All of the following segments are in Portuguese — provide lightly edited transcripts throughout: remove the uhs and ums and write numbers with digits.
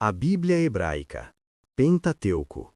A Bíblia Hebraica. Pentateuco.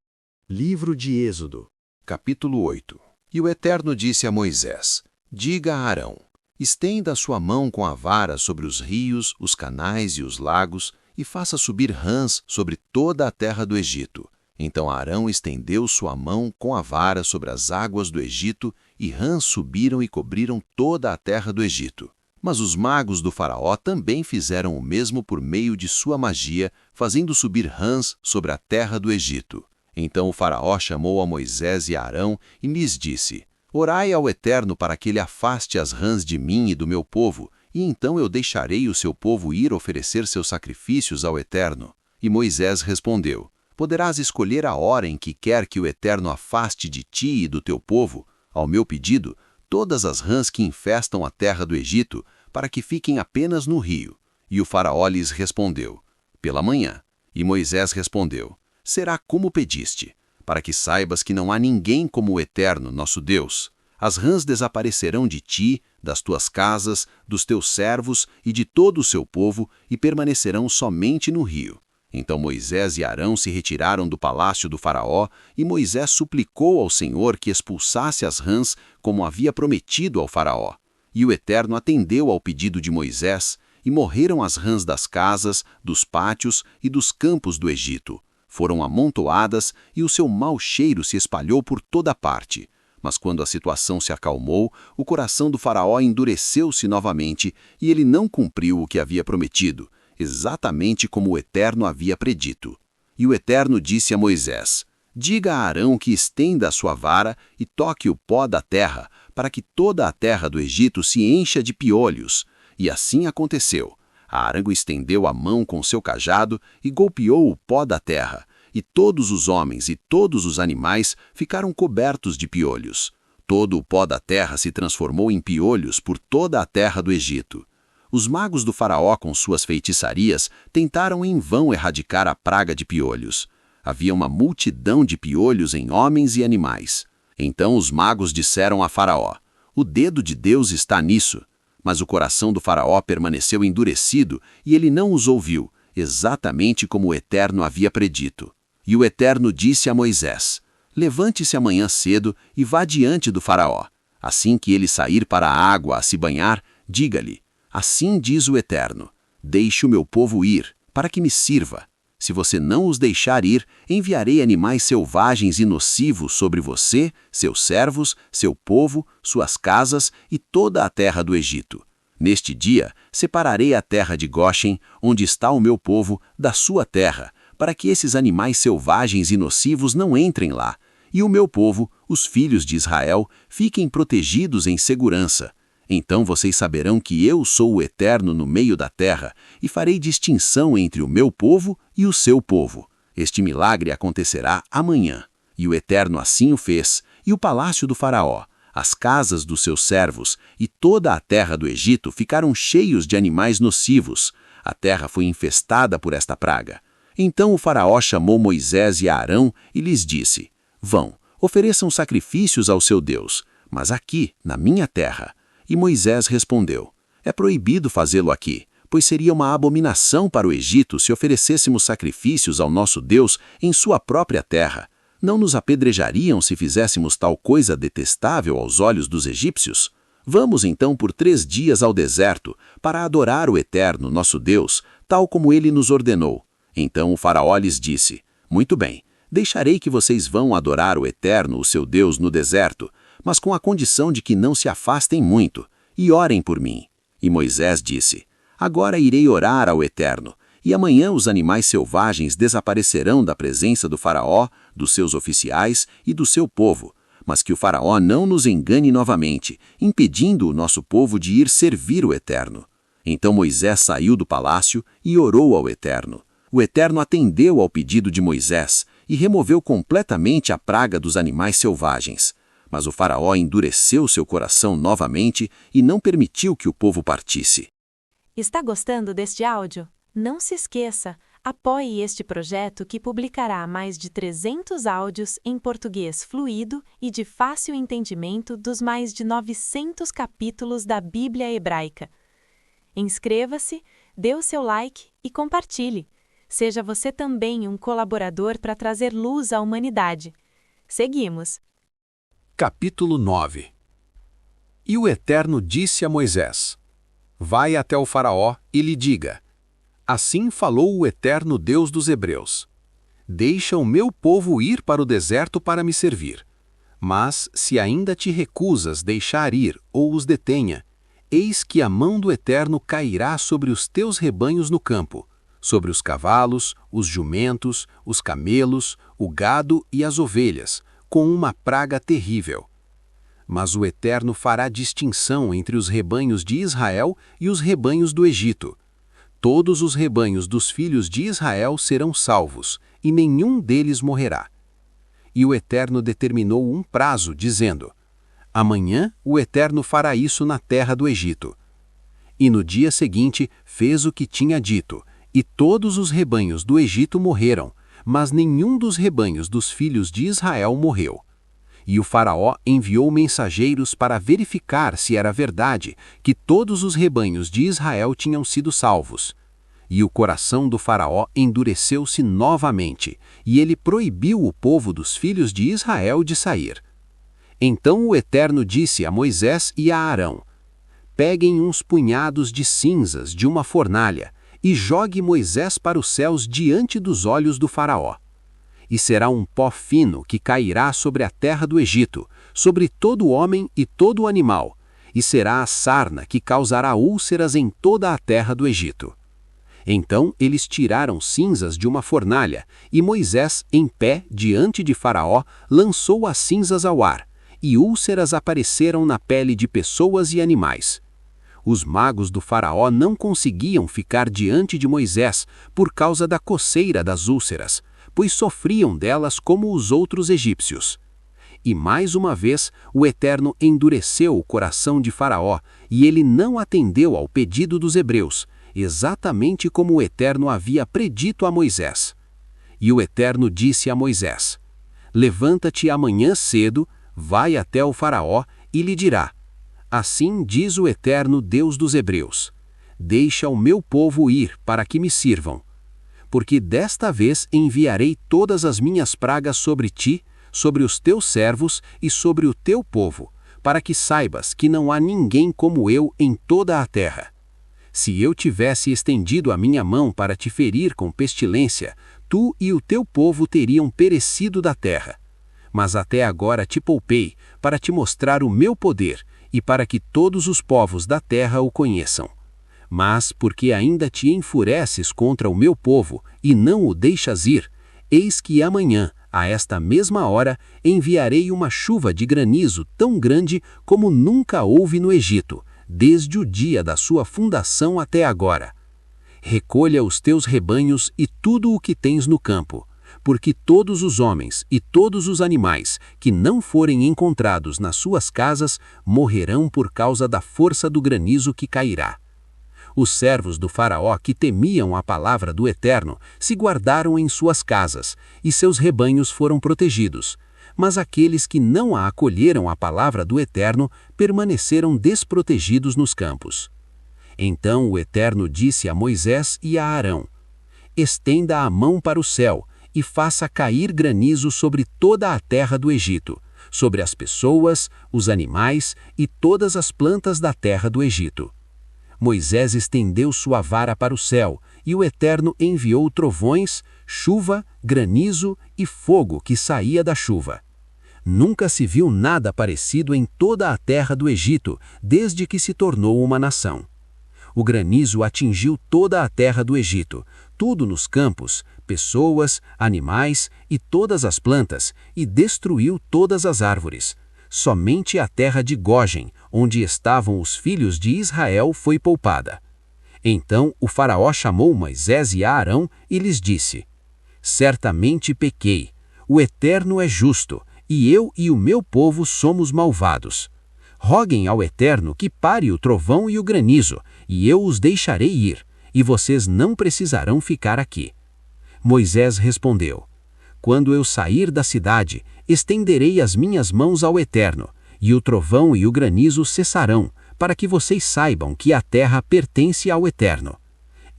Livro de Êxodo. Capítulo 8. E o Eterno disse a Moisés: Diga a Arão: estenda a sua mão com a vara sobre os rios, os canais e os lagos, e faça subir rãs sobre toda a terra do Egito. Então Arão estendeu sua mão com a vara sobre as águas do Egito, e rãs subiram e cobriram toda a terra do Egito. Mas os magos do faraó também fizeram o mesmo por meio de sua magia, fazendo subir rãs sobre a terra do Egito. Então o faraó chamou a Moisés e a Arão e lhes disse: Orai ao Eterno para que ele afaste as rãs de mim e do meu povo, e então eu deixarei o seu povo ir oferecer seus sacrifícios ao Eterno. E Moisés respondeu: Poderás escolher a hora em que quer que o Eterno afaste de ti e do teu povo, ao meu pedido, todas as rãs que infestam a terra do Egito, para que fiquem apenas no rio. E o faraó lhes respondeu: Pela manhã. E Moisés respondeu: Será como pediste, para que saibas que não há ninguém como o Eterno, nosso Deus. As rãs desaparecerão de ti, das tuas casas, dos teus servos e de todo o seu povo, e permanecerão somente no rio. Então Moisés e Arão se retiraram do palácio do faraó, e Moisés suplicou ao Senhor que expulsasse as rãs, como havia prometido ao faraó. E o Eterno atendeu ao pedido de Moisés, e morreram as rãs das casas, dos pátios e dos campos do Egito. Foram amontoadas, e o seu mau cheiro se espalhou por toda parte. Mas quando a situação se acalmou, o coração do faraó endureceu-se novamente, e ele não cumpriu o que havia prometido, exatamente como o Eterno havia predito. E o Eterno disse a Moisés: Diga a Arão que estenda a sua vara e toque o pó da terra, para que toda a terra do Egito se encha de piolhos. E assim aconteceu. Arão estendeu a mão com seu cajado e golpeou o pó da terra, e todos os homens e todos os animais ficaram cobertos de piolhos. Todo o pó da terra se transformou em piolhos por toda a terra do Egito. Os magos do faraó, com suas feitiçarias, tentaram em vão erradicar a praga de piolhos. Havia uma multidão de piolhos em homens e animais. Então os magos disseram a Faraó: O dedo de Deus está nisso. Mas o coração do faraó permaneceu endurecido e ele não os ouviu, exatamente como o Eterno havia predito. E o Eterno disse a Moisés: Levante-se amanhã cedo e vá diante do faraó. Assim que ele sair para a água a se banhar, diga-lhe: Assim diz o Eterno: Deixe o meu povo ir, para que me sirva. Se você não os deixar ir, enviarei animais selvagens e nocivos sobre você, seus servos, seu povo, suas casas e toda a terra do Egito. Neste dia, separarei a terra de Góshen, onde está o meu povo, da sua terra, para que esses animais selvagens e nocivos não entrem lá, e o meu povo, os filhos de Israel, fiquem protegidos em segurança. Então vocês saberão que eu sou o Eterno no meio da terra, e farei distinção entre o meu povo e o seu povo. Este milagre acontecerá amanhã. E o Eterno assim o fez, e o palácio do faraó, as casas dos seus servos e toda a terra do Egito ficaram cheios de animais nocivos. A terra foi infestada por esta praga. Então o faraó chamou Moisés e Arão e lhes disse: Vão, ofereçam sacrifícios ao seu Deus, mas aqui, na minha terra. E Moisés respondeu: É proibido fazê-lo aqui, pois seria uma abominação para o Egito se oferecêssemos sacrifícios ao nosso Deus em sua própria terra. Não nos apedrejariam se fizéssemos tal coisa detestável aos olhos dos egípcios? Vamos então por 3 dias ao deserto, para adorar o Eterno, nosso Deus, tal como ele nos ordenou. Então o faraó lhes disse: Muito bem, deixarei que vocês vão adorar o Eterno, o seu Deus, no deserto, mas com a condição de que não se afastem muito, e orem por mim. E Moisés disse: Agora irei orar ao Eterno, e amanhã os animais selvagens desaparecerão da presença do faraó, dos seus oficiais e do seu povo, mas que o faraó não nos engane novamente, impedindo o nosso povo de ir servir o Eterno. Então Moisés saiu do palácio e orou ao Eterno. O Eterno atendeu ao pedido de Moisés e removeu completamente a praga dos animais selvagens. Mas o faraó endureceu seu coração novamente e não permitiu que o povo partisse. Está gostando deste áudio? Não se esqueça, apoie este projeto que publicará mais de 300 áudios em português fluido e de fácil entendimento dos mais de 900 capítulos da Bíblia Hebraica. Inscreva-se, dê o seu like e compartilhe. seja você também um colaborador para trazer luz à humanidade. Seguimos. Capítulo 9. E o Eterno disse a Moisés: Vai até o Faraó e lhe diga: Assim falou o Eterno Deus dos Hebreus: Deixa o meu povo ir para o deserto para me servir. Mas, se ainda te recusas deixar ir ou os detenha, eis que a mão do Eterno cairá sobre os teus rebanhos no campo, sobre os cavalos, os jumentos, os camelos, o gado e as ovelhas, com uma praga terrível. Mas o Eterno fará distinção entre os rebanhos de Israel e os rebanhos do Egito. Todos os rebanhos dos filhos de Israel serão salvos, e nenhum deles morrerá. E o Eterno determinou um prazo, dizendo: Amanhã o Eterno fará isso na terra do Egito. E no dia seguinte fez o que tinha dito, e todos os rebanhos do Egito morreram, mas nenhum dos rebanhos dos filhos de Israel morreu. E o Faraó enviou mensageiros para verificar se era verdade que todos os rebanhos de Israel tinham sido salvos. E o coração do Faraó endureceu-se novamente, e ele proibiu o povo dos filhos de Israel de sair. Então o Eterno disse a Moisés e a Arão: Peguem uns punhados de cinzas de uma fornalha, e jogue Moisés para os céus diante dos olhos do Faraó. E será um pó fino que cairá sobre a terra do Egito, sobre todo homem e todo animal, e será a sarna que causará úlceras em toda a terra do Egito. Então eles tiraram cinzas de uma fornalha, e Moisés, em pé diante de Faraó, lançou as cinzas ao ar, e úlceras apareceram na pele de pessoas e animais. Os magos do Faraó não conseguiam ficar diante de Moisés por causa da coceira das úlceras, pois sofriam delas como os outros egípcios. E mais uma vez o Eterno endureceu o coração de Faraó, e ele não atendeu ao pedido dos hebreus, exatamente como o Eterno havia predito a Moisés. E o Eterno disse a Moisés: Levanta-te amanhã cedo, vai até o Faraó e lhe dirá: Assim diz o Eterno Deus dos Hebreus: Deixa o meu povo ir para que me sirvam. Porque desta vez enviarei todas as minhas pragas sobre ti, sobre os teus servos e sobre o teu povo, para que saibas que não há ninguém como eu em toda a terra. Se eu tivesse estendido a minha mão para te ferir com pestilência, tu e o teu povo teriam perecido da terra. Mas até agora te poupei, para te mostrar o meu poder, e para que todos os povos da terra o conheçam. Mas, porque ainda te enfureces contra o meu povo, e não o deixas ir, eis que amanhã, a esta mesma hora, enviarei uma chuva de granizo tão grande como nunca houve no Egito, desde o dia da sua fundação até agora. Recolha os teus rebanhos e tudo o que tens no campo, porque todos os homens e todos os animais que não forem encontrados nas suas casas morrerão por causa da força do granizo que cairá. Os servos do Faraó que temiam a palavra do Eterno se guardaram em suas casas, e seus rebanhos foram protegidos. Mas aqueles que não a acolheram a palavra do Eterno permaneceram desprotegidos nos campos. Então o Eterno disse a Moisés e a Arão: Estenda a mão para o céu e faça cair granizo sobre toda a terra do Egito, sobre as pessoas, os animais e todas as plantas da terra do Egito. Moisés estendeu sua vara para o céu, e o Eterno enviou trovões, chuva, granizo e fogo que saía da chuva. Nunca se viu nada parecido em toda a terra do Egito, desde que se tornou uma nação. O granizo atingiu toda a terra do Egito, tudo nos campos, pessoas, animais e todas as plantas, e destruiu todas as árvores. Somente a terra de Gógen, onde estavam os filhos de Israel, foi poupada. Então o Faraó chamou Moisés e Arão e lhes disse: Certamente pequei, o Eterno é justo, e eu e o meu povo somos malvados. Roguem ao Eterno que pare o trovão e o granizo, e eu os deixarei ir, e vocês não precisarão ficar aqui. Moisés respondeu: Quando eu sair da cidade, estenderei as minhas mãos ao Eterno, e o trovão e o granizo cessarão, para que vocês saibam que a terra pertence ao Eterno.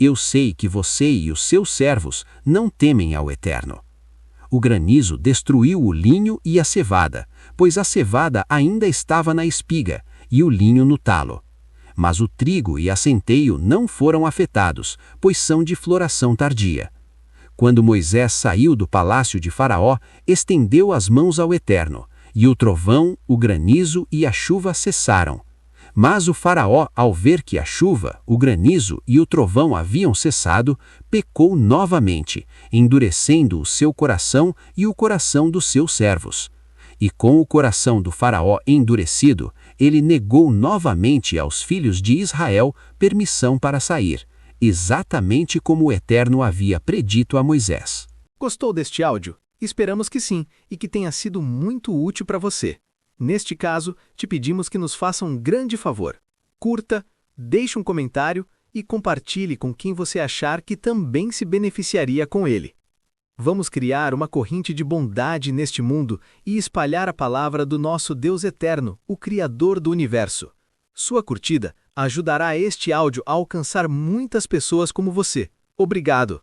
Eu sei que você e os seus servos não temem ao Eterno. O granizo destruiu o linho e a cevada, pois a cevada ainda estava na espiga e o linho no talo. Mas o trigo e a centeio não foram afetados, pois são de floração tardia. Quando Moisés saiu do palácio de Faraó, estendeu as mãos ao Eterno, e o trovão, o granizo e a chuva cessaram. Mas o Faraó, ao ver que a chuva, o granizo e o trovão haviam cessado, pecou novamente, endurecendo o seu coração e o coração dos seus servos. E com o coração do Faraó endurecido, ele negou novamente aos filhos de Israel permissão para sair, exatamente como o Eterno havia predito a Moisés. Gostou deste áudio? Esperamos que sim, e que tenha sido muito útil para você. Neste caso, te pedimos que nos faça um grande favor. Curta, deixe um comentário e compartilhe com quem você achar que também se beneficiaria com ele. Vamos criar uma corrente de bondade neste mundo e espalhar a palavra do nosso Deus eterno, o Criador do Universo. Sua curtida ajudará este áudio a alcançar muitas pessoas como você. Obrigado!